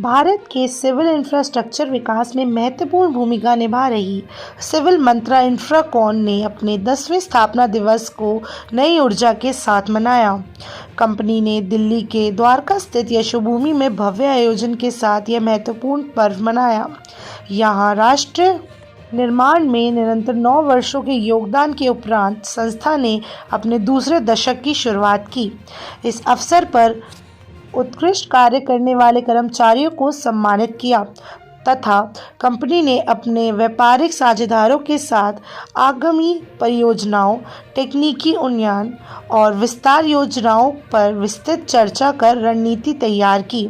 भारत के civil infrastructure विकास में महत्वपूर्ण भूमिका निभा रही सिविल मंत्रा इंफ्राकॉन ने अपने 10वें स्थापना दिवस को नई ऊर्जा के साथ मनाया। कंपनी ने दिल्ली के द्वारका स्थित यशोभूमि में भव्य आयोजन के साथ यह महत्वपूर्ण पर्व मनाया। यहाँ राष्ट्र निर्माण में निरंतर 9 वर्षों के योगदान के उपरांत संस्था ने अपने दूसरे दशक की शुरुआत की। इस अवसर पर उत्कृष्ट कार्य करने वाले कर्मचारियों को सम्मानित किया तथा कंपनी ने अपने व्यापारिक साझेदारों के साथ आगामी परियोजनाओं, तकनीकी उन्नयन और विस्तार योजनाओं पर विस्तृत चर्चा कर रणनीति तैयार की।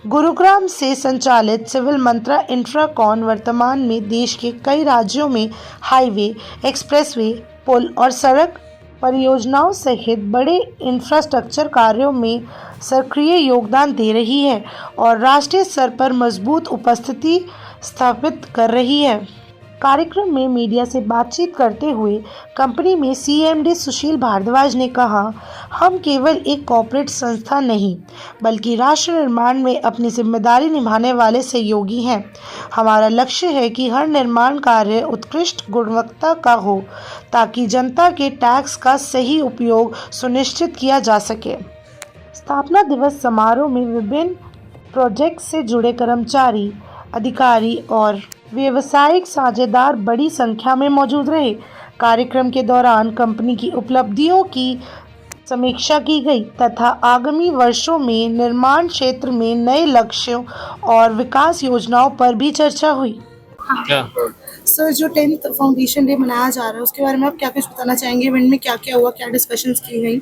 गुरुग्राम से संचालित सिविल मंत्रा इंफ्राकॉन वर्तमान में देश के कई राज्यों में हाईवे, एक्सप्रेसवे, पुल और सड़क परियोजनाओं सहित बड़े इंफ्रास्ट्रक्चर कार्यों में सक्रिय योगदान दे रही है और राष्ट्रीय स्तर पर मजबूत उपस्थिति स्थापित कर रही है। कार्यक्रम में मीडिया से बातचीत करते हुए कंपनी में सीएमडी सुशील भारद्वाज ने कहा, हम केवल एक कॉर्पोरेट संस्था नहीं बल्कि राष्ट्र निर्माण में अपनी जिम्मेदारी निभाने वाले सहयोगी हैं। हमारा लक्ष्य है कि हर निर्माण कार्य उत्कृष्ट गुणवत्ता का हो ताकि जनता के टैक्स का सही उपयोग सुनिश्चित किया जा सके। स्थापना दिवस समारोह में विभिन्न प्रोजेक्ट से जुड़े कर्मचारी, अधिकारी और व्यावसायिक साझेदार बड़ी संख्या में मौजूद रहे। कार्यक्रम के दौरान कंपनी की उपलब्धियों की समीक्षा की गई तथा आगामी वर्षों में निर्माण क्षेत्र में नए लक्ष्यों और विकास योजनाओं पर भी चर्चा हुई। सर, जो 10th फाउंडेशन डे मनाया जा रहा है उसके बारे में आप क्या कुछ बताना चाहेंगे? इवेंट में क्या क्या हुआ, क्या डिस्कशंस की गई?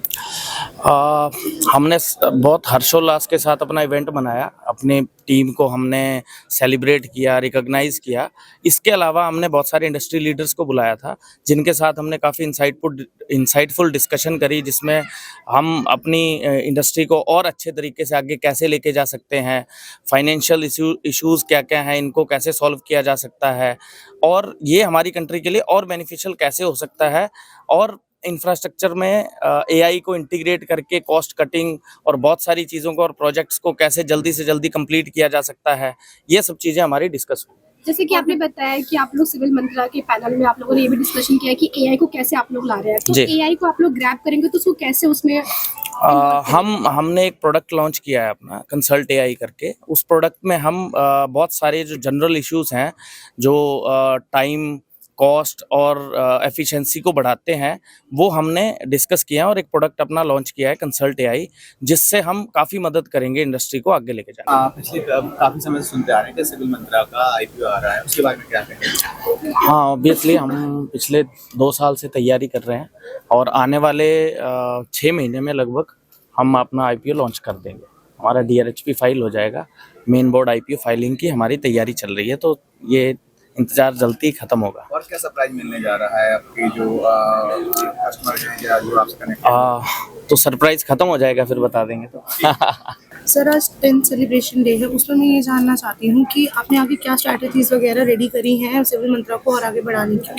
हमने बहुत हर्षोल्लास के साथ अपना इवेंट मनाया। अपनी टीम को हमने सेलिब्रेट किया, रिकॉग्नाइज किया। इसके अलावा हमने बहुत सारे इंडस्ट्री लीडर्स को बुलाया था जिनके साथ हमने काफ़ी इंसाइटफुल डिस्कशन करी, जिसमें हम अपनी इंडस्ट्री को और अच्छे तरीके से आगे कैसे लेके जा सकते हैं, फाइनेंशियल इश्यूज़ क्या क्या हैं, इनको कैसे सॉल्व किया जा सकता है और ये हमारी कंट्री के लिए और बेनिफिशियल कैसे हो सकता है, और इंफ्रास्ट्रक्चर में एआई को इंटीग्रेट करके कॉस्ट कटिंग और बहुत सारी चीज़ों को और प्रोजेक्ट्स को कैसे जल्दी से जल्दी कंप्लीट किया जा सकता है, ये सब चीज़ें हमारी डिस्कस हुई। जैसे कि आपने बताया कि आप लोग सिविल मंत्रा के पैनल में आप लोगों ने ये भी डिस्कशन किया कि एआई को कैसे आप लोग ला रहे हैं, तो एआई को आप लोग ग्रैब करेंगे तो उसको कैसे उसमें हमने एक प्रोडक्ट लॉन्च किया है अपना कंसल्ट एआई करके। उस प्रोडक्ट में हम बहुत सारे जो जनरल इश्यूज हैं जो टाइम, कॉस्ट और एफिशिएंसी को बढ़ाते हैं, वो हमने डिस्कस किया और एक प्रोडक्ट अपना लॉन्च किया है कंसल्ट एआई, जिससे हम काफ़ी मदद करेंगे इंडस्ट्री को आगे लेके जाने। पिछले काफ़ी समय से सुनते आ रहे हैं कि सिविल मंत्रा का आईपीओ आ रहा है, उसके बारे में क्या कहेंगे? हाँ, ऑब्वियसली हम पिछले 2 साल से तैयारी कर रहे हैं और आने वाले 6 महीने में लगभग हम अपना आईपीओ लॉन्च कर देंगे। हमारा डीआरएचपी फाइल हो जाएगा। मेन बोर्ड आईपीओ फाइलिंग की हमारी तैयारी चल रही है, तो ये इंतजार जल्दी खत्म होगा। और क्या सरप्राइज मिलने जा रहा है आपकी जो कस्टमर हैं जो आपसे कनेक्ट? तो सरप्राइज खत्म हो जाएगा, फिर बता देंगे। तो सर, आज 10th सेलिब्रेशन डे है, उसमें मैं ये जानना चाहती हूँ कि आपने आगे क्या स्ट्रैटेजीज वगैरह रेडी करी हैं सिविल मंत्रा को और आगे बढ़ाने की?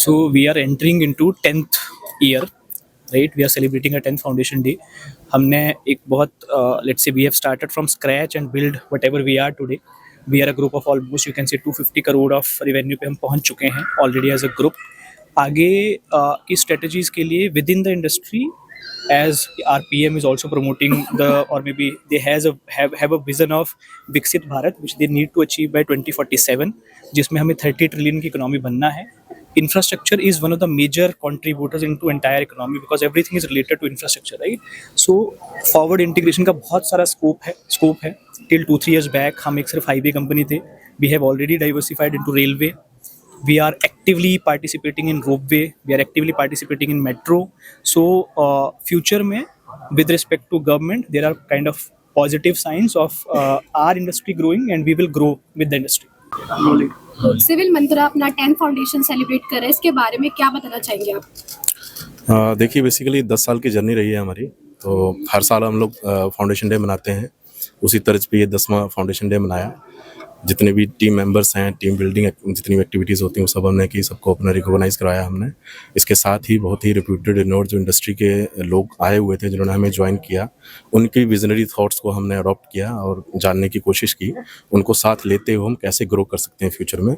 So we are entering into 10th year, right? We are celebrating a 10th foundation day. हमने एक बहुत let's say we have started from scratch and build whatever we are today. We are a group of almost you can say 250 crore of revenue पे हम पहुंच चुके हैं already as a group. आगे की strategies के लिए within the industry, as our PM is also promoting the or maybe they have a vision of Viksit Bharat which they need to achieve by 2047, जिसमें हमें 30 ट्रिलियन की economy बनना है। Infrastructure is one of the major contributors into entire economy because everything is related to infrastructure, right? So forward integration का बहुत सारा scope है। Till 2-3 years back हम एक सिर्फ हाईवे कंपनी थे। We have already diversified into railway. We are actively participating in ropeway. We are actively participating in metro. So future में with respect to government there are kind of positive signs of our industry growing and we will grow with the industry. Civil Mantra अपना 10th foundation celebrate कर रहा है, इसके बारे में क्या बताना चाहेंगे आप? देखिए, बेसिकली 10 साल की जर्नी रही है हमारी, तो हर साल हम लोग फाउंडेशन डे मनाते हैं। उसी तरह पे ये 10वां फाउंडेशन डे मनाया जितने भी टीम मेंबर्स हैं, टीम बिल्डिंग जितनी भी एक्टिविटीज़ होती हैं वो सब हमने की, सबको अपना रिकॉग्नाइज़ कराया हमने। इसके साथ ही बहुत ही रिप्यूटेड रिनोड जो इंडस्ट्री के लोग आए हुए थे जिन्होंने हमें ज्वाइन किया, उनकी विजनरी थॉट्स को हमने अडॉप्ट किया और जानने की कोशिश की, उनको साथ लेते हुए हम कैसे ग्रो कर सकते हैं फ्यूचर में।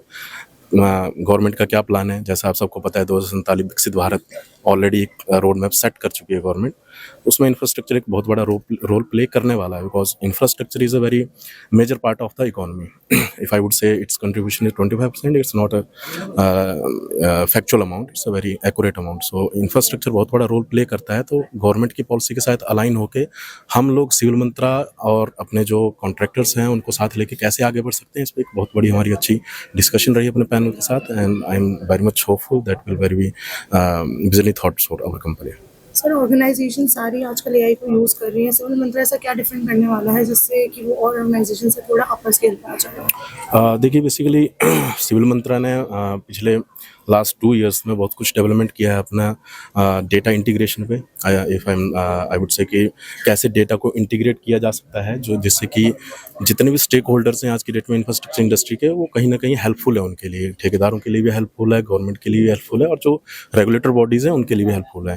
गवर्नमेंट का क्या प्लान है, जैसा आप सबको पता है 2047 विकसित भारत ऑलरेडी एक रोड मैप सेट कर चुकी है गवर्नमेंट। उसमें इंफ्रास्ट्रक्चर एक बहुत बड़ा रोल प्ले करने वाला है, because infrastructure is a very major part of the economy. If I would say its contribution is 25%, it's not a factual amount, it's a very accurate amount. So infrastructure बहुत बड़ा role play करता है, तो government की policy के साथ align होकर हम लोग सिविल मंत्रा और अपने जो कॉन्ट्रैक्टर्स हैं उनको साथ लेके कैसे आगे बढ़ सकते हैं, इस पर एक बहुत बड़ी हमारी अच्छी डिस्कशन रही अपने पैनल के साथ। And I am very much hopeful that will very be visionary thoughts for our company. Sir organization सारी आजकल एआई को यूज़ कर रही हैं, सिविल मंत्रा ऐसा क्या डिफरेंट करने वाला है जिससे कि वो और ऑर्गेनाइजेशन से थोड़ा अपर स्केल पे आ जाए? देखिए बेसिकली सिविल मंत्रा ने पिछले लास्ट 2 इयर्स में बहुत कुछ डेवलपमेंट किया है अपना डेटा इंटीग्रेशन पे। आई वुड से कि कैसे डेटा को इंटीग्रेट किया जा सकता है, जो जिससे कि जितने भी स्टेक होल्डर्स हैं आज की डेट में इंफ्रास्ट्रक्चर इंडस्ट्री के, वो कहीं ना कहीं हेल्पफुल है उनके लिए, ठेकेदारों के लिए भी हेल्पफुल है, गवर्नमेंट के लिए भी हेल्पफुल है और जो रेगुलेटर बॉडीज़ हैं उनके लिए भी हेल्पफुल है।